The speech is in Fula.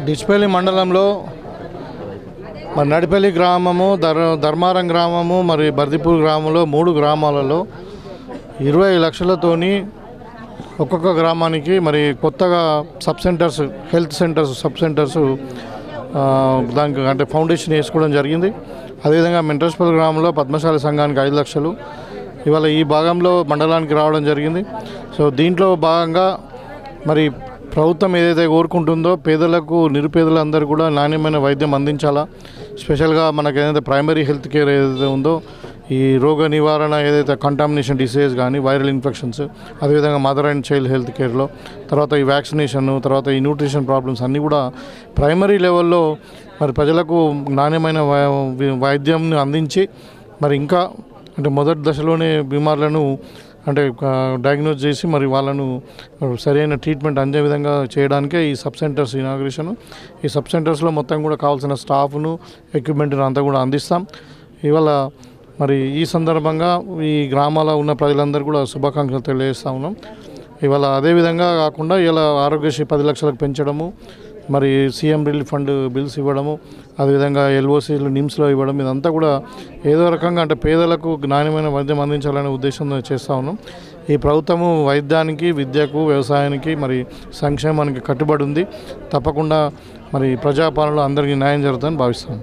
డిచ్పల్లి మండలంలో మరి నడిపల్లి గ్రామము, ధర్మారం గ్రామము, మరి బర్దిపూర్ గ్రామంలో 3 గ్రామాలలో 20 లక్షలతోని ఒక్కొక్క గ్రామానికి మరి కొత్తగా హెల్త్ సెంటర్స్ సబ్ సెంటర్స్ దానికి అంటే ఫౌండేషన్ వేసుకోవడం జరిగింది. అదేవిధంగా మెంట్రస్పల్లి గ్రామంలో పద్మశాలి సంఘానికి 5 లక్షలు ఇవాళ ఈ భాగంలో మండలానికి రావడం జరిగింది. సో దీంట్లో భాగంగా మరి ప్రభుత్వం ఏదైతే కోరుకుంటుందో పేదలకు, నిరుపేదలందరూ కూడా నాణ్యమైన వైద్యం అందించాలా. స్పెషల్గా మనకు ఏదైతే ప్రైమరీ హెల్త్ కేర్ ఏదైతే ఉందో ఈ రోగ నివారణ ఏదైతే కంటామినేషన్ డిసీజ్ కానీ వైరల్ ఇన్ఫెక్షన్స్, అదేవిధంగా మదర్ అండ్ చైల్డ్ హెల్త్ కేర్లో, తర్వాత ఈ వ్యాక్సినేషన్, తర్వాత ఈ న్యూట్రిషన్ ప్రాబ్లమ్స్ అన్నీ కూడా ప్రైమరీ లెవెల్లో మరి ప్రజలకు నాణ్యమైన వైద్యంని అందించి మరి ఇంకా అంటే మొదటి దశలోనే బీమార్లను అంటే డయాగ్నోజ్ చేసి మరి వాళ్ళను సరైన ట్రీట్మెంట్ అందే విధంగా చేయడానికే ఈ సబ్ సెంటర్స్ ఇనాగ్రేషన్. ఈ సబ్ సెంటర్స్లో మొత్తం కూడా కావాల్సిన స్టాఫ్ను, ఎక్విప్మెంట్ను అంతా కూడా అందిస్తాం. ఇవాళ మరి ఈ సందర్భంగా ఈ గ్రామాల ఉన్న ప్రజలందరూ కూడా శుభాకాంక్షలు తెలియజేస్తూ ఉన్నాం. ఇవాళ అదేవిధంగా కాకుండా ఇలా ఆరోగ్యశ్రీ 10 లక్షలకు పెంచడము, మరి సీఎం రిలీఫ్ ఫండ్ బిల్స్ ఇవ్వడము, అదేవిధంగా ఎల్ఓసీలు నిమ్స్లో ఇవ్వడం, ఇదంతా కూడా ఏదో రకంగా అంటే పేదలకు నాణ్యమైన వైద్యం అందించాలనే ఉద్దేశంతో చేస్తూ ఉన్నాం. ఈ ప్రభుత్వము వైద్యానికి, విద్యకు, వ్యవసాయానికి మరి సంక్షేమానికి కట్టుబడి ఉంది. తప్పకుండా మరి ప్రజాపాలనలో అందరికీ న్యాయం జరుగుతుందని భావిస్తాను.